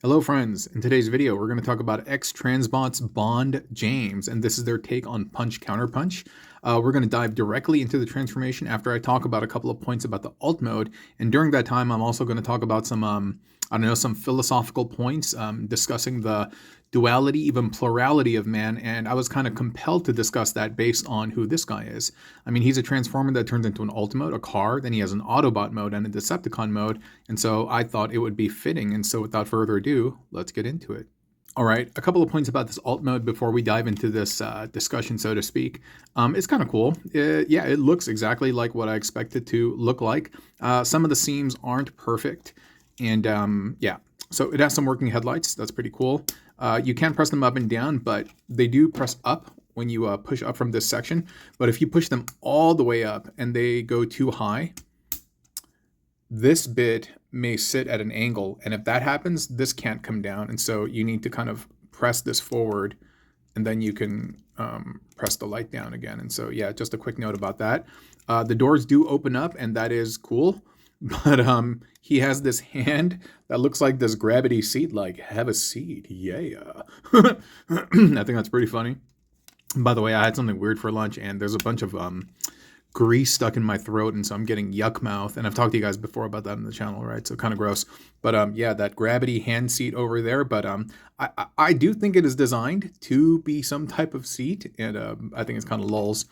Hello friends, in today's video we're going to talk about Xtransbot's Bond James, and this is their take on Punch-Counterpunch. We're going to dive directly into the transformation after I talk about a couple of points about the alt mode, and during that time I'm also going to talk about some, some philosophical points, discussing the duality, even plurality of man, and I was kind of compelled to discuss that based on who this guy is. I mean, he's a transformer that turns into an alt mode, a car, then he has an Autobot mode and a Decepticon mode, and so I thought it would be fitting, and so without further ado, let's get into it. All right, a couple of points about this alt mode before we dive into this discussion, so to speak. It's kind of cool. Yeah, it looks exactly like what I expect it to look like. Some of the seams aren't perfect, and yeah, so it has some working headlights. That's pretty cool. You can press them up and down, but they do press up when you push up from this section. But if you push them all the way up and they go too high, this bit may sit at an angle. And if that happens, this can't come down. And so you need to kind of press this forward, and then you can press the light down again. And so, yeah, just a quick note about that. The doors do open up, and that is cool. But he has this hand that looks like this gravity seat, like, have a seat, yeah. I think that's pretty funny. By the way, I had something weird for lunch, and there's a bunch of grease stuck in my throat, and so I'm getting yuck mouth. And I've talked to you guys before about that on the channel, right? So kind of gross. But yeah, that gravity hand seat over there. But I do think it is designed to be some type of seat, and I think it's kind of lulls.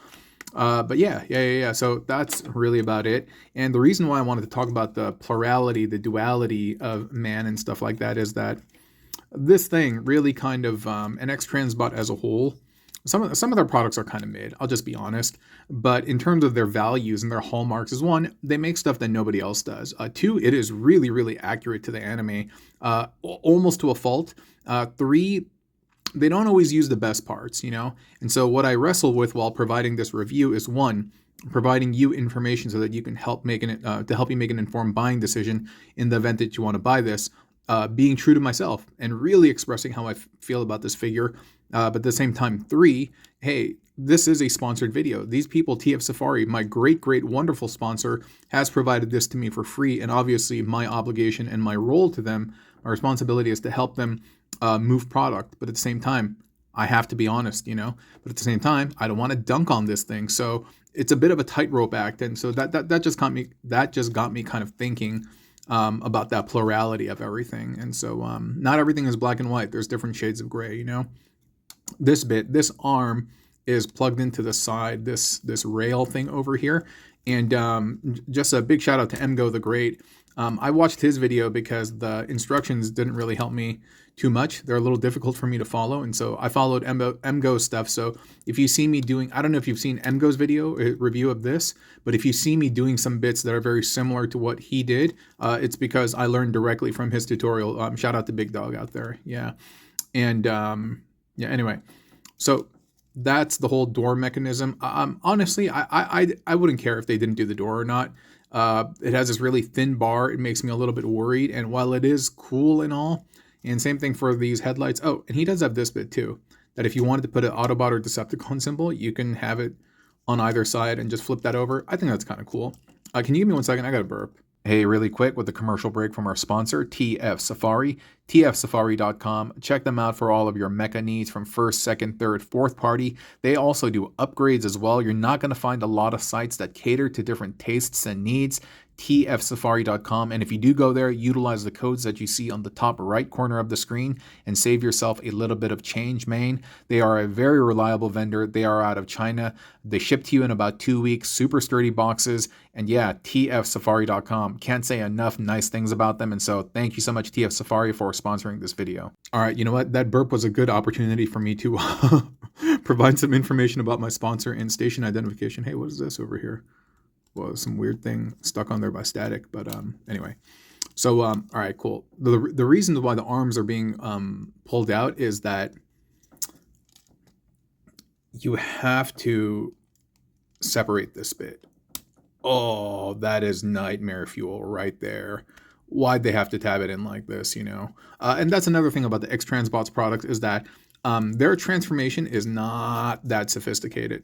But yeah. So that's really about it. And the reason why I wanted to talk about the plurality, the duality of man and stuff like that is that this thing really kind of, an Xtransbot as a whole, some of their products are kind of mid, I'll just be honest. But in terms of their values and their hallmarks is, one, they make stuff that nobody else does. Two, it is really, really accurate to the anime, almost to a fault. Three, they don't always use the best parts, you know? And so what I wrestle with while providing this review is, one, providing you information so that you can help help you make an informed buying decision in the event that you want to buy this, being true to myself and really expressing how I feel about this figure. But at the same time, three, hey, this is a sponsored video. These people, TF Safari, my great, wonderful sponsor, has provided this to me for free. And obviously my obligation and my role to them, my responsibility is to help them move product. But at the same time, I have to be honest, you know, but at the same time, I don't want to dunk on this thing. So it's a bit of a tightrope act. And so that just got me kind of thinking about that plurality of everything. And so not everything is black and white. There's different shades of gray, you know. This arm is plugged into the side, this rail thing over here. And just a big shout out to MGO the Great. I watched his video because the instructions didn't really help me too much. They're a little difficult for me to follow, and so I followed MGO's stuff. So if you see me doing, I don't know if you've seen MGO's video review of this, but if you see me doing some bits that are very similar to what he did, it's because I learned directly from his tutorial. Shout out to Big Dog out there. Yeah. And yeah, anyway, so that's the whole door mechanism. Honestly, I wouldn't care if they didn't do the door or not. It has this really thin bar. It makes me a little bit worried. And while it is cool and all, and same thing for these headlights. Oh, and he does have this bit too, that if you wanted to put an Autobot or Decepticon symbol, you can have it on either side and just flip that over. I think that's kind of cool. Can you give me 1 second? I got to burp. Hey, really quick, with a commercial break from our sponsor, TF Safari, tfsafari.com. Check them out for all of your mecha needs from first, second, third, fourth party. They also do upgrades as well. You're not going to find a lot of sites that cater to different tastes and needs. tfsafari.com. And if you do go there, utilize the codes that you see on the top right corner of the screen and save yourself a little bit of change, man. They are a very reliable vendor. They are out of China. They ship to you in about 2 weeks, super sturdy boxes. And yeah, tfsafari.com. Can't say enough nice things about them. And so thank you so much, TF Safari, for sponsoring this video. All right, you know what? That burp was a good opportunity for me to provide some information about my sponsor and station identification. Hey, what is this over here? Well, some weird thing stuck on there by static, but anyway. So all right, cool. The reason why the arms are being pulled out is that you have to separate this bit. Oh, that is nightmare fuel right there. Why'd they have to tab it in like this, you know? And that's another thing about the Xtransbots product is that their transformation is not that sophisticated.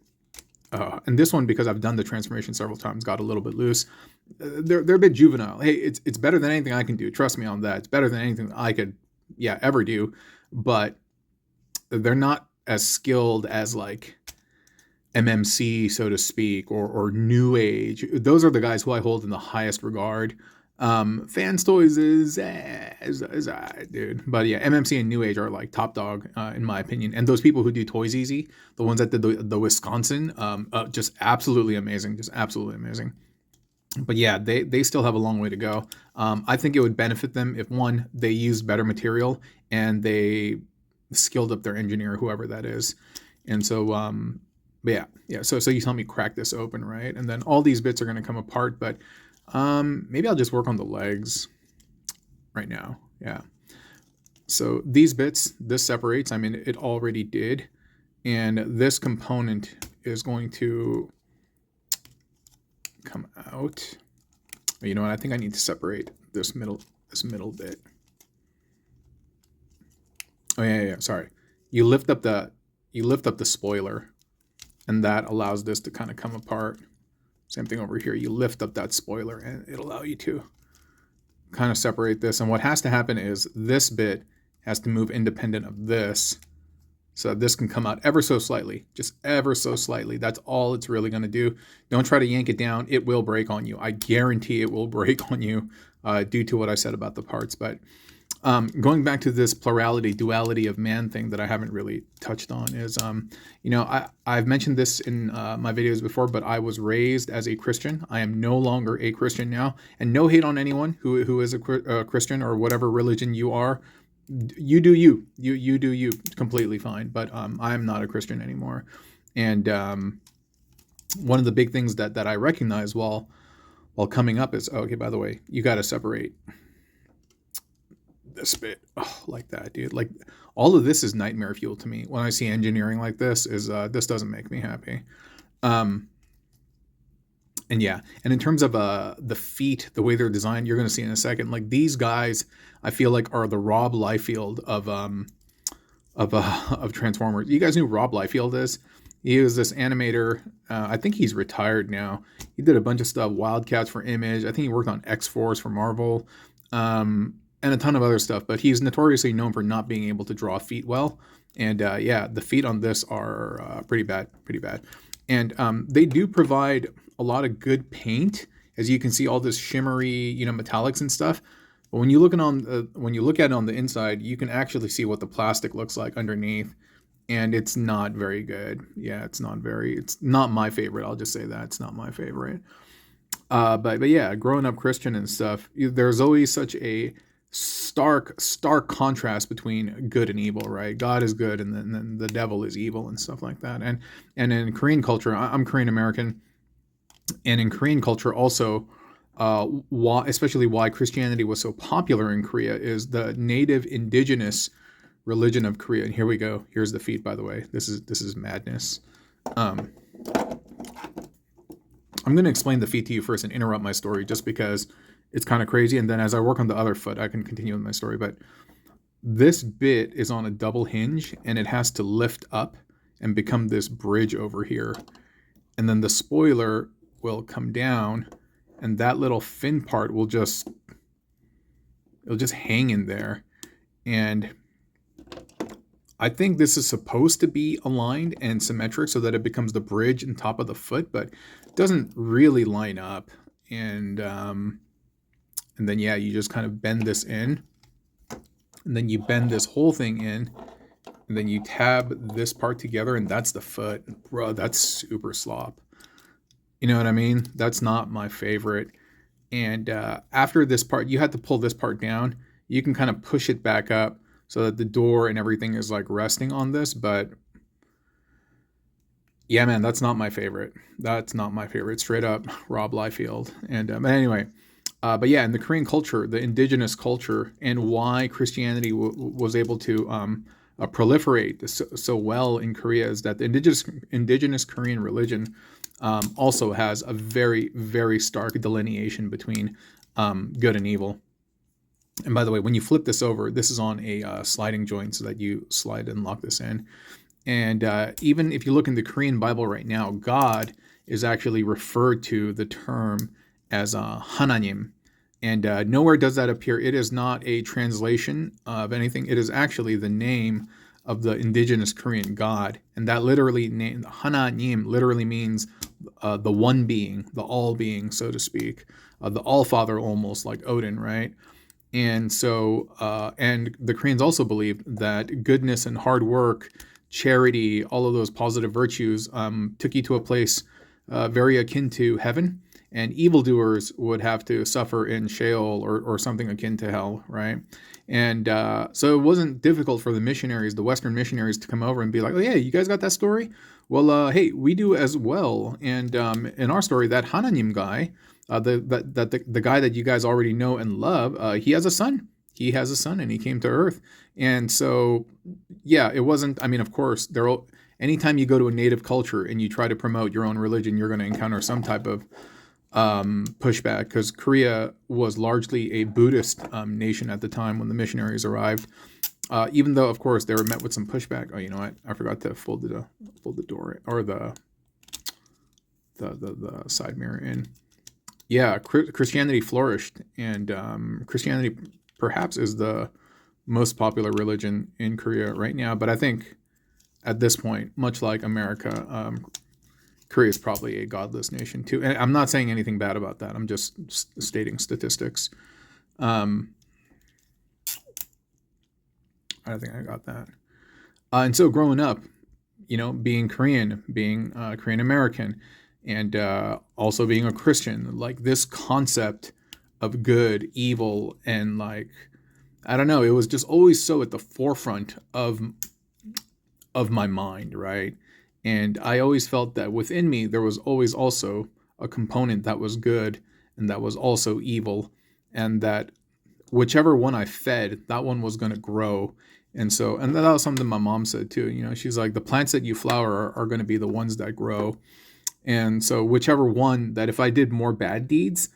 And this one, because I've done the transformation several times, got a little bit loose. They're a bit juvenile. Hey, it's better than anything I can do. Trust me on that. It's better than anything I could ever do, but they're not as skilled as like MMC, so to speak, or New Age. Those are the guys who I hold in the highest regard. Fans Toys is dude, but yeah, MMC and New Age are like top dog in my opinion. And those people who do Toys Easy, the ones that did the Wisconsin, just absolutely amazing, But yeah, they still have a long way to go. I think it would benefit them if one, they used better material and they skilled up their engineer, whoever that is. And so but yeah. So you tell me crack this open, right? And then all these bits are going to come apart, but maybe I'll just work on the legs right now. Yeah. So these bits, this separates. I mean, it already did. And this component is going to come out. You know what? I think I need to separate this middle bit. Oh yeah. Sorry. You lift up the spoiler, and that allows this to kind of come apart. Same thing over here. You lift up that spoiler, and it'll allow you to kind of separate this. And what has to happen is this bit has to move independent of this, so this can come out ever so slightly, just ever so slightly. That's all it's really going to do. Don't try to yank it down. It will break on you. I guarantee it will break on you due to what I said about the parts. But going back to this duality of man thing that I haven't really touched on is, I've mentioned this in my videos before, but I was raised as a Christian. I am no longer a Christian now, and no hate on anyone who is a Christian or whatever religion you are. You do you. You do you. Completely fine. But I'm not a Christian anymore. And one of the big things that I recognize while coming up is, okay, by the way, you got to separate this bit like that, dude. Like all of this is nightmare fuel to me. When I see engineering like this, this doesn't make me happy. And yeah, and in terms of the feet, the way they're designed, you're going to see in a second. Like these guys, I feel like are the Rob Liefeld of Transformers. You guys know who Rob Liefeld is? He was this animator. I think he's retired now. He did a bunch of stuff, Wildcats for Image. I think he worked on X-Force for Marvel, and a ton of other stuff. But he's notoriously known for not being able to draw feet well. And yeah, the feet on this are pretty bad. And they do provide a lot of good paint, as you can see all this shimmery, metallics and stuff. But when you look at it on the inside, you can actually see what the plastic looks like underneath, and it's not very good. Yeah, it's not my favorite. I'll just say that it's not my favorite. But yeah, growing up Christian and stuff, there's always such a stark contrast between good and evil, right? God is good, and then the devil is evil and stuff like that. And in Korean culture, I'm Korean American, and in Korean culture also, especially why Christianity was so popular in Korea is the native indigenous religion of Korea. And here we go. Here's the feet, by the way. This is madness. I'm going to explain the feet to you first and interrupt my story just because it's kind of crazy. And then as I work on the other foot, I can continue with my story. But this bit is on a double hinge, and it has to lift up and become this bridge over here. And then the spoiler will come down, and that little fin part it'll just hang in there. And I think this is supposed to be aligned and symmetric so that it becomes the bridge on top of the foot, but it doesn't really line up. And then yeah, you just kind of bend this in, and then you bend this whole thing in, and then you tab this part together, and that's the foot. Bro, that's super slop. You know what I mean? That's not my favorite. And after this part, you have to pull this part down. You can kind of push it back up so that the door and everything is like resting on this. But yeah, man, that's not my favorite. Straight up Rob Liefeld. And but anyway, but yeah, in the Korean culture, the indigenous culture, and why Christianity was able to proliferate so well in Korea is that the indigenous Korean religion also has a very, very stark delineation between good and evil. And by the way, when you flip this over, this is on a sliding joint so that you slide and lock this in. And even if you look in the Korean Bible right now, God is actually referred to the term as Hananim. And nowhere does that appear. It is not a translation of anything. It is actually the name of the indigenous Korean god. And that literally, Hananim literally means the one being, the all being, so to speak. The all-father, almost like Odin, right? And so, and the Koreans also believed that goodness and hard work, charity, all of those positive virtues took you to a place very akin to heaven. And evildoers would have to suffer in Sheol or something akin to hell, right? And so it wasn't difficult for the missionaries, the Western missionaries, to come over and be like, oh, yeah, you guys got that story? Well, hey, we do as well. And in our story, that Hananim guy, the guy that you guys already know and love, he has a son. He has a son, and he came to Earth. And so, yeah, it wasn't, I mean, of course, anytime you go to a native culture and you try to promote your own religion, you're going to encounter some type of pushback, because Korea was largely a Buddhist nation at the time when the missionaries arrived. Even though, of course, they were met with some pushback. Oh, you know what? I forgot to fold the door or the side mirror in. Yeah, Christianity flourished, and Christianity perhaps is the most popular religion in Korea right now. But I think at this point, much like America, Korea is probably a godless nation too. And I'm not saying anything bad about that. I'm just stating statistics. I think I got that. And so growing up, you know, being Korean, being Korean American, and also being a Christian, like this concept of good, evil, and like, I don't know, it was just always so at the forefront of my mind, right? And I always felt that within me, there was always also a component that was good and that was also evil. And that whichever one I fed, that one was going to grow. And so, and that was something my mom said too. You know, she's like, the plants that you flower are going to be the ones that grow. And so whichever one, that if I did more bad deeds,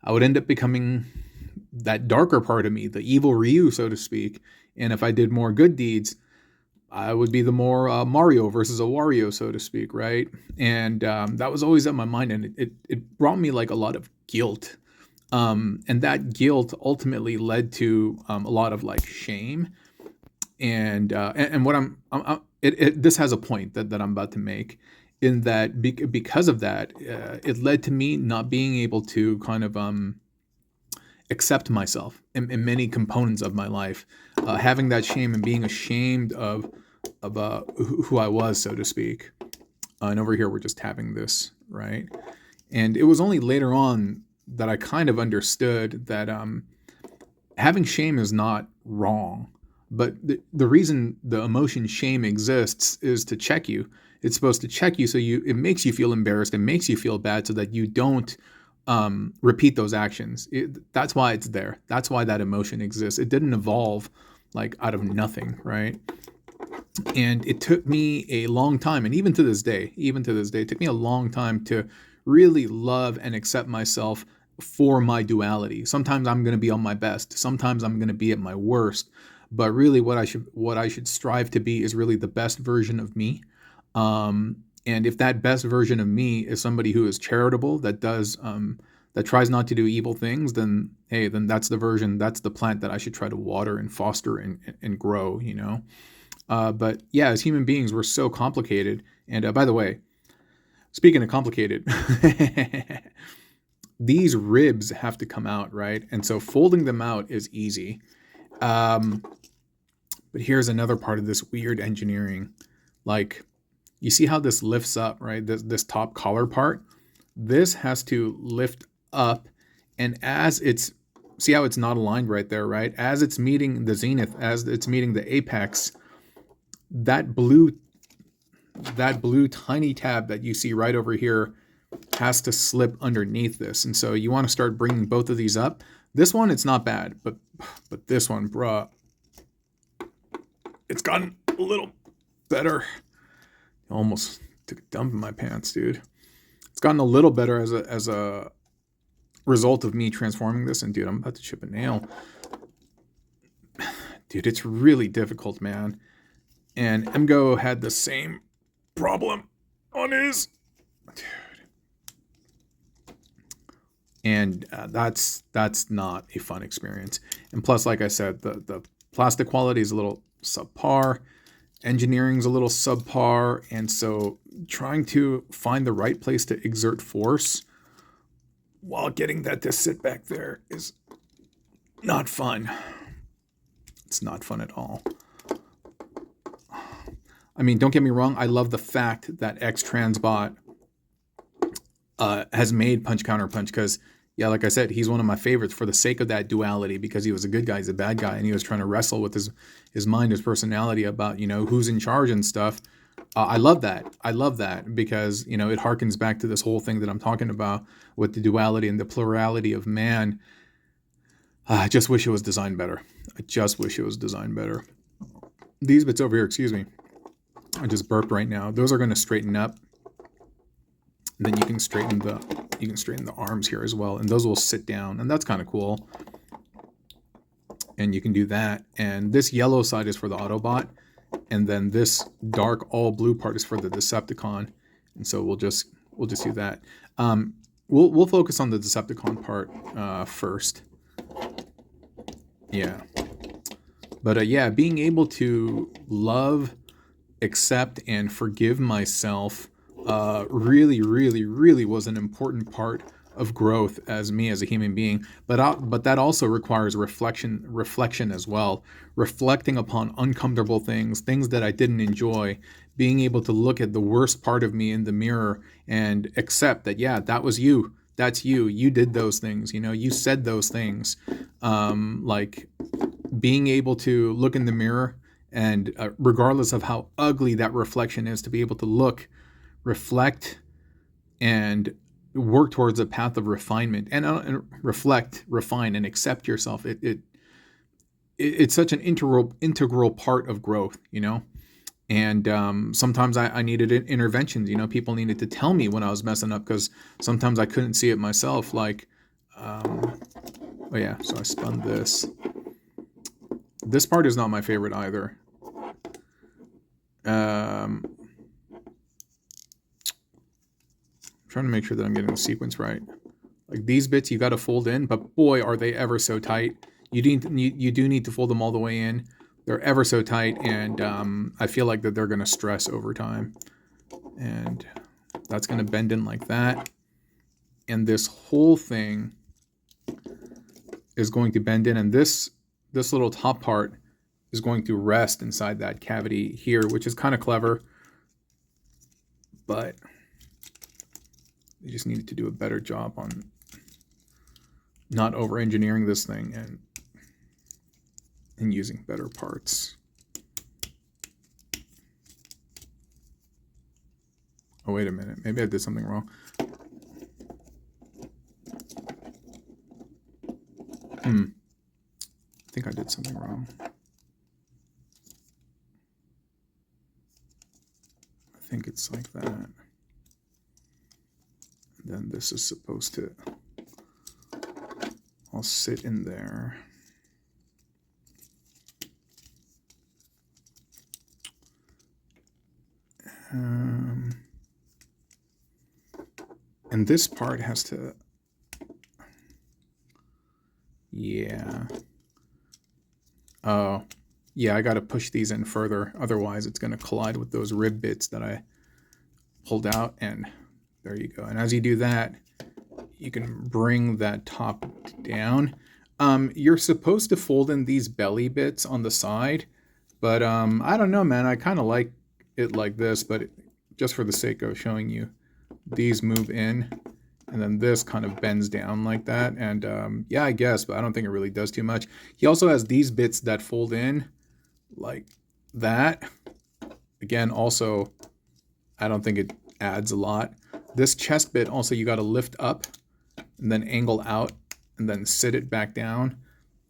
I would end up becoming that darker part of me, the evil Ryu, so to speak. And if I did more good deeds, I would be the more Mario versus a Wario, so to speak, right? And that was always on my mind, and it brought me like a lot of guilt, and that guilt ultimately led to a lot of like shame, and what this has a point that I'm about to make, in that because of that, it led to me not being able to kind of accept myself in many components of my life, having that shame and being ashamed of who I was, so to speak. And over here, we're just having this, right? And it was only later on that I kind of understood that having shame is not wrong, but the reason the emotion shame exists is to check you. It's supposed to check you, so it makes you feel embarrassed, it makes you feel bad, so that you don't repeat those actions. That's why it's there. That's why that emotion exists. It didn't evolve like out of nothing, right? And it took me a long time, and even to this day, it took me a long time to really love and accept myself for my duality. Sometimes I'm going to be on my best. Sometimes I'm going to be at my worst. But really, what I should strive to be is really the best version of me. And if that best version of me is somebody who is charitable, that tries not to do evil things, then hey, then that's the version, that's the plant that I should try to water and foster and grow, you know? But yeah, as human beings, we're so complicated. And by the way, speaking of complicated, these ribs have to come out, right? And so folding them out is easy. But here's another part of this weird engineering. Like, you see how this lifts up, right? This top collar part, this has to lift up. And as see how it's not aligned right there, right? As it's meeting the zenith, as it's meeting the apex, that blue tiny tab that you see right over here has to slip underneath this. And so you want to start bringing both of these up. This one, it's not bad, but this one, bruh, it's gotten a little better. I almost took a dump in my pants, dude. It's gotten a little better as a result of me transforming this. And dude, I'm about to chip a nail. Dude, it's really difficult, man. And Mgo had the same problem on his. Dude. And that's not a fun experience. And plus, like I said, the plastic quality is a little subpar, engineering's a little subpar, and so trying to find the right place to exert force while getting that to sit back there is not fun. It's not fun at all. I mean, don't get me wrong, I love the fact that Xtransbot has made Punch-Counterpunch because, yeah, like I said, he's one of my favorites for the sake of that duality, because he was a good guy, he's a bad guy, and he was trying to wrestle with his mind, his personality about, who's in charge and stuff. I love that. I love that because, it harkens back to this whole thing that I'm talking about with the duality and the plurality of man. I just wish it was designed better. I just wish it was designed better. These bits over here, excuse me, I just burped right now. Those are going to straighten up. Then you can straighten the arms here as well, and those will sit down, and that's kind of cool. And you can do that. And this yellow side is for the Autobot, and then this dark all blue part is for the Decepticon. And so we'll just do that. We'll focus on the Decepticon part first. Yeah. But yeah, being able to love, accept, and forgive myself really, really, really was an important part of growth as me as a human being. But that also requires reflection as well. Reflecting upon uncomfortable things that I didn't enjoy, being able to look at the worst part of me in the mirror and accept that, yeah, that was you. That's you. You did those things. You said those things. Like being able to look in the mirror and regardless of how ugly that reflection is, to be able to look, reflect, and work towards a path of refinement and reflect, refine, and accept yourself. It's such an integral part of growth, And sometimes I needed interventions. People needed to tell me when I was messing up because sometimes I couldn't see it myself. Like, oh yeah, so I spun this. This part is not my favorite either. I'm trying to make sure that I'm getting the sequence right. Like these bits, you got to fold in, but boy, are they ever so tight. You do need to fold them all the way in. They're ever so tight, and I feel like that they're going to stress over time. And that's going to bend in like that. And this whole thing is going to bend in, and this little top part is going to rest inside that cavity here, which is kind of clever. But they just needed to do a better job on not over-engineering this thing and using better parts. Oh, wait a minute. Maybe I did something wrong. I think I did something wrong. I think it's like that. And then this is supposed to all sit in there. And this part has to, yeah. Oh, yeah, I got to push these in further. Otherwise, it's going to collide with those rib bits that I pulled out. And there you go. And as you do that, you can bring that top down. You're supposed to fold in these belly bits on the side. But I don't know, man. I kind of like it like this. But just for the sake of showing you, these move in. And then this kind of bends down like that. And yeah, I guess, but I don't think it really does too much. He also has these bits that fold in like that. Again, also, I don't think it adds a lot. This chest bit also, you got to lift up and then angle out and then sit it back down.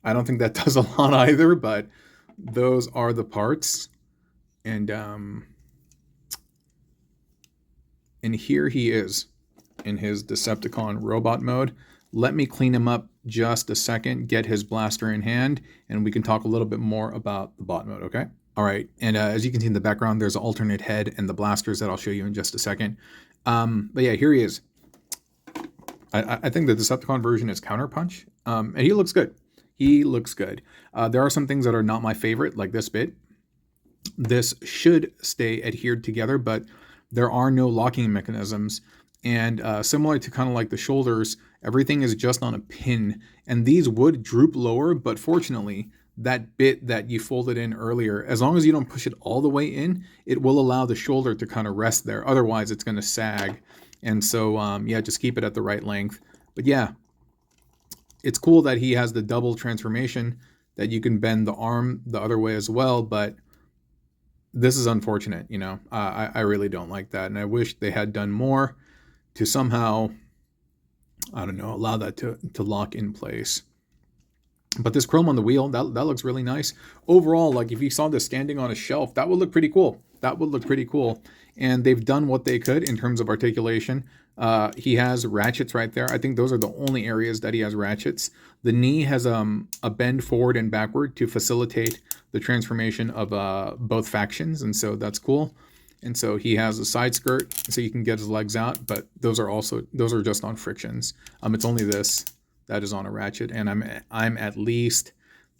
I don't think that does a lot either, but those are the parts. And here he is in his Decepticon robot mode. Let me clean him up just a second, get his blaster in hand, and we can talk a little bit more about the bot mode, okay? All right, and as you can see in the background, there's an alternate head and the blasters that I'll show you in just a second. But yeah, here he is. I think the Decepticon version is Counterpunch, and he looks good. He looks good. There are some things that are not my favorite, like this bit. This should stay adhered together, but there are no locking mechanisms. And similar to kind of like the shoulders, everything is just on a pin. And these would droop lower, but fortunately, that bit that you folded in earlier, as long as you don't push it all the way in, it will allow the shoulder to kind of rest there. Otherwise, it's going to sag. And so, yeah, just keep it at the right length. But yeah, it's cool that he has the double transformation, that you can bend the arm the other way as well, but this is unfortunate, you know. I really don't like that, and I wish they had done more to somehow, I don't know, allow that to lock in place. But this chrome on the wheel, that looks really nice. Overall, like if you saw this standing on a shelf, that would look pretty cool. That would look pretty cool. And they've done what they could in terms of articulation. He has ratchets right there. I think those are the only areas that he has ratchets. The knee has a bend forward and backward to facilitate the transformation of both factions, and so that's cool. And so he has a side skirt so you can get his legs out, but those are just on frictions. It's only this that is on a ratchet, and I'm at least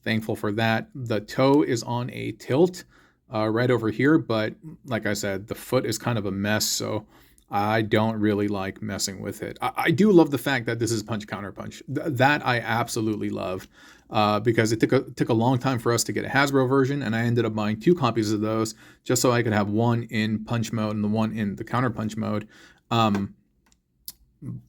thankful for that. The toe is on a tilt right over here, but like I said, the foot is kind of a mess, so I don't really like messing with it. I do love the fact that this is Punch-Counterpunch. That I absolutely love, because it took a long time for us to get a Hasbro version, and I ended up buying 2 copies of those just so I could have one in punch mode and the one in the counterpunch mode.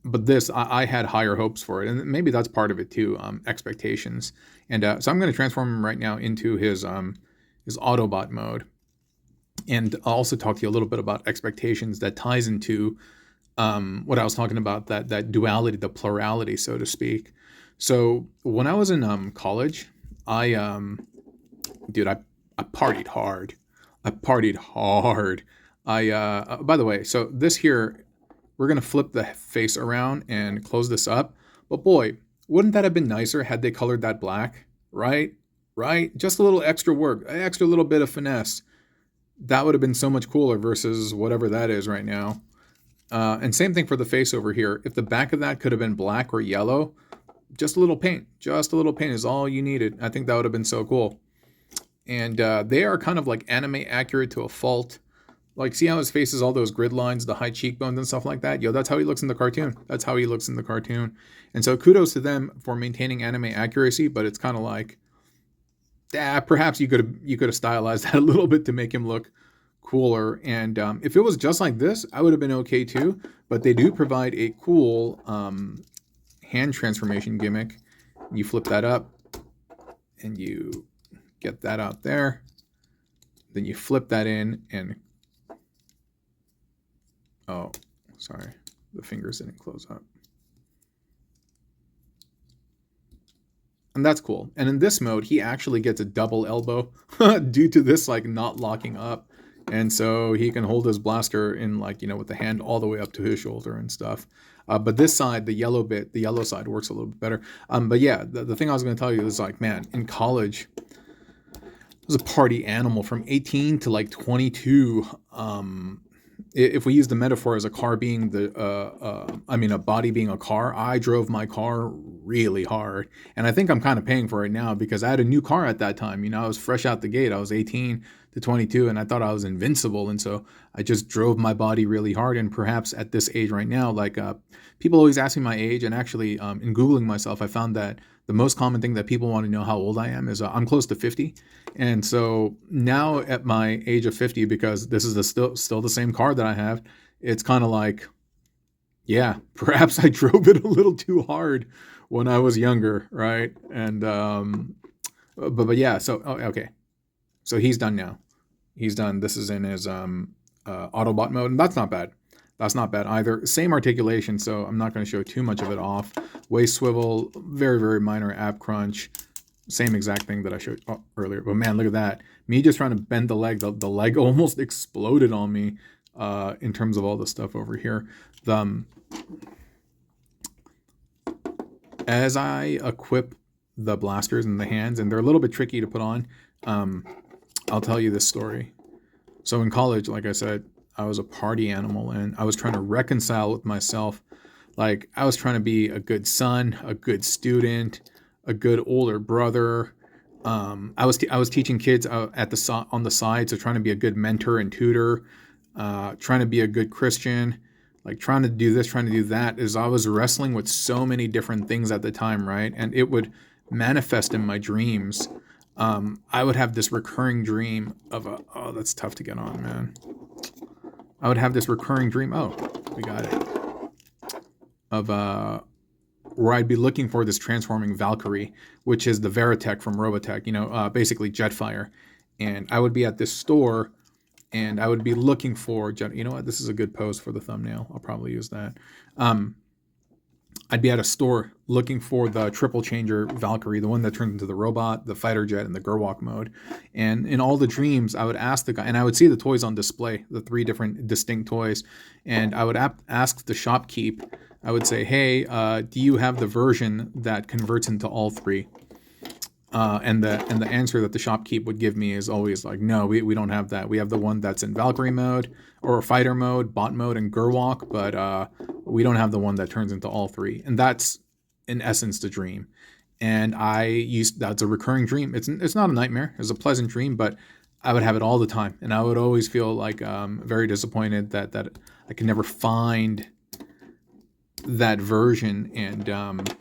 But this, I had higher hopes for it, and maybe that's part of it too, expectations. And so I'm going to transform him right now into his Autobot mode, and I'll also talk to you a little bit about expectations that ties into what I was talking about, that duality, the plurality, so to speak. So when I was in college, I partied hard. I partied hard. By the way, so this here, we're going to flip the face around and close this up. But boy, wouldn't that have been nicer had they colored that black, right? Right? Just a little extra work, an extra little bit of finesse. That would have been so much cooler versus whatever that is right now. And same thing for the face over here. If the back of that could have been black or yellow, just a little paint is all you needed. I think that would have been so cool. And they are kind of like anime accurate to a fault. Like, see how his face is all those grid lines, the high cheekbones and stuff like that? Yo, that's how he looks in the cartoon. That's how he looks in the cartoon. And so kudos to them for maintaining anime accuracy, but it's kind of like, perhaps you could have stylized that a little bit to make him look cooler. And if it was just like this, I would have been okay too. But they do provide a cool hand transformation gimmick. You flip that up and you get that out there. Then you flip that in and... oh, sorry. The fingers didn't close up. And that's cool. And in this mode, he actually gets a double elbow due to this like not locking up. And so he can hold his blaster in like, you know, with the hand all the way up to his shoulder and stuff. But this side, the yellow side works a little bit better. But yeah, the thing I was going to tell you is like, man, in college, I was a party animal from 18 to like 22. If we use the metaphor as a car being a body being a car, I drove my car really hard. And I think I'm kind of paying for it now because I had a new car at that time. You know, I was fresh out the gate. I was 18 to 22 and I thought I was invincible. And so I just drove my body really hard. And perhaps at this age right now, like people always ask me my age. And actually in Googling myself, I found that the most common thing that people want to know how old I am is I'm close to 50. And so now at my age of 50, because this is still the same car that I have, it's kind of like, yeah, perhaps I drove it a little too hard when I was younger, right? And but yeah, so okay. So he's done now. He's done. This is in his Autobot mode, and that's not bad. That's not bad either. Same articulation, so I'm not going to show too much of it off. Waist swivel, very, very minor ab crunch. Same exact thing that I showed earlier. But man, look at that. Me just trying to bend the leg. The leg almost exploded on me in terms of all the stuff over here. As I equip the blasters in the hands, and they're a little bit tricky to put on, I'll tell you this story. So in college, like I said, I was a party animal, and I was trying to reconcile with myself, Like, I was trying to be a good son, a good student, a good older brother. I was teaching kids on the side, so trying to be a good mentor and tutor, trying to be a good Christian, like trying to do this, trying to do that. Is I was wrestling with so many different things at the time, right? And it would manifest in my dreams. I would have this recurring dream of oh, that's tough to get on, man. I would have this recurring dream. Oh, we got it. Of where I'd be looking for this transforming Valkyrie, which is the Veritech from Robotech, basically Jetfire. And I would be at this store and I would be looking for you know what? This is a good pose for the thumbnail. I'll probably use that. I'd be at a store looking for the triple changer Valkyrie, the one that turns into the robot, the fighter jet, and the Gerwalk mode. And in all the dreams, I would ask the guy, and I would see the toys on display, the 3 different distinct toys. And I would ask the shopkeep, I would say, hey, do you have the version that converts into all 3? And the answer that the shopkeep would give me is always like, no, we don't have that. We have the one that's in Valkyrie mode or fighter mode, bot mode, and Gerwalk, but we don't have the one that turns into all 3. And that's in essence the dream. And that's a recurring dream. It's not a nightmare. It's a pleasant dream, but I would have it all the time. And I would always feel like very disappointed that I could never find that version. And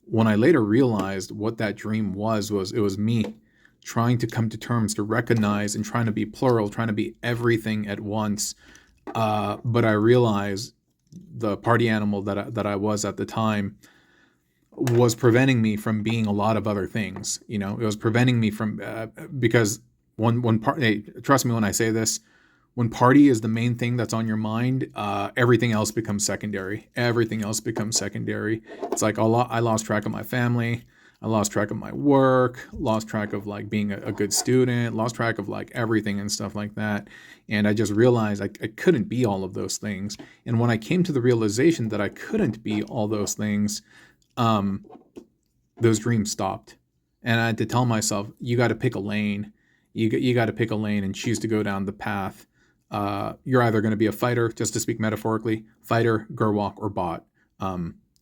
when I later realized what that dream was it was me trying to come to terms to recognize and trying to be plural, trying to be everything at once. But I realized the party animal that I was at the time was preventing me from being a lot of other things. It was preventing me from because hey, trust me when I say this, when party is the main thing that's on your mind, everything else becomes secondary. Everything else becomes secondary. It's like I lost track of my family. I lost track of my work, lost track of like being a good student, lost track of like everything and stuff like that. And I just realized I couldn't be all of those things. And when I came to the realization that I couldn't be all those things, those dreams stopped. And I had to tell myself, you got to pick a lane. You got to pick a lane and choose to go down the path. You're either going to be a fighter, just to speak metaphorically, fighter, Gerwalk, or bot.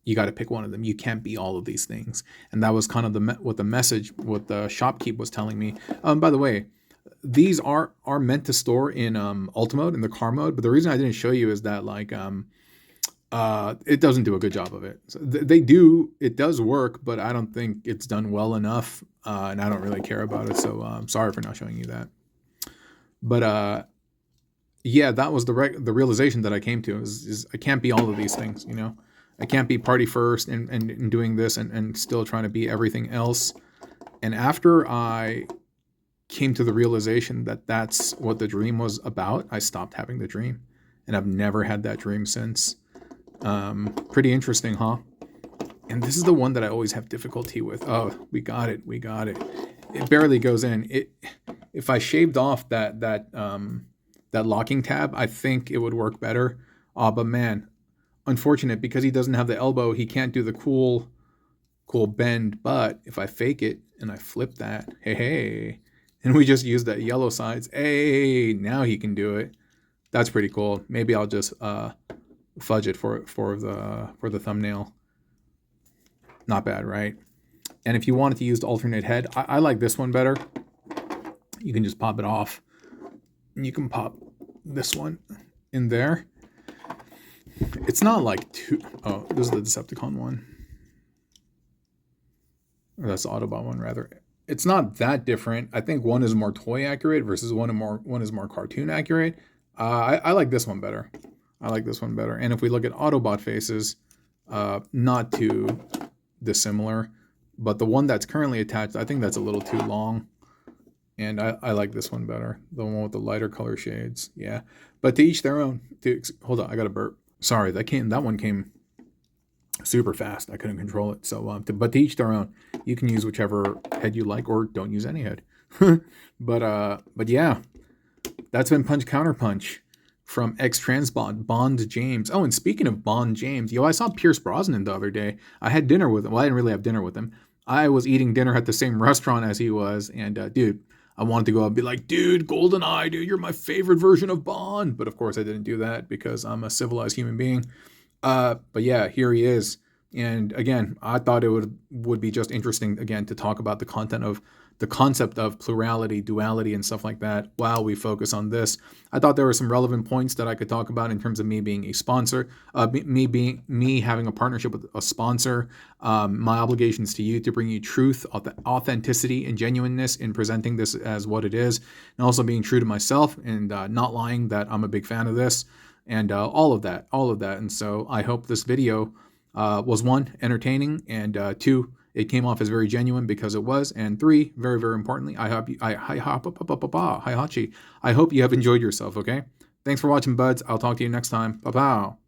You got to pick one of them. You can't be all of these things. And that was kind of what the shopkeep was telling me. By the way, these are meant to store in Ultra mode, in the car mode. But the reason I didn't show you is that like it doesn't do a good job of it. So it does work, but I don't think it's done well enough, and I don't really care about it. So I'm sorry for not showing you that. But yeah, that was the realization that I came to is I can't be all of these things, I can't be party first and doing this and still trying to be everything else. And after I came to the realization that that's what the dream was about, I stopped having the dream. And I've never had that dream since. Pretty interesting, huh? And this is the one that I always have difficulty with. Oh, we got it. It barely goes in. If I shaved off that locking tab, I think it would work better. But man, unfortunate, because he doesn't have the elbow, he can't do the cool bend. But if I fake it and I flip that, hey, and we just use that yellow sides, hey, now he can do it. That's pretty cool. Maybe I'll just fudge it for the thumbnail. Not bad, right? And if you wanted to use the alternate head, I like this one better. You can just pop it off. And you can pop this one in there. It's not like too... Oh, this is the Decepticon one. Or that's the Autobot one, rather. It's not that different. I think one is more toy accurate versus one is more cartoon accurate. I like this one better. And if we look at Autobot faces, not too dissimilar. But the one that's currently attached, I think that's a little too long. And I like this one better. The one with the lighter color shades. Yeah. But to each their own. Hold on, I got a burp. Sorry, that one came super fast. I couldn't control it. So, but to each their own. You can use whichever head you like, or don't use any head. But yeah, that's been Punch-Counterpunch from Xtransbot, Bond James. Oh, and speaking of Bond James, I saw Pierce Brosnan the other day. I had dinner with him. Well, I didn't really have dinner with him. I was eating dinner at the same restaurant as he was, and dude, I wanted to go up and be like, dude, GoldenEye, dude, you're my favorite version of Bond. But of course I didn't do that because I'm a civilized human being. But yeah, here he is. And again, I thought it would be just interesting again to talk about the concept of plurality, duality, and stuff like that while we focus on this. I thought there were some relevant points that I could talk about in terms of me being a sponsor, me having a partnership with a sponsor, my obligations to you to bring you truth, authenticity, and genuineness in presenting this as what it is, and also being true to myself and not lying that I'm a big fan of this, and all of that. And so I hope this video was one, entertaining, and two, it came off as very genuine because it was, and three, very, very importantly, I hope you have enjoyed yourself. Okay, thanks for watching, buds. I'll talk to you next time. Bye bye.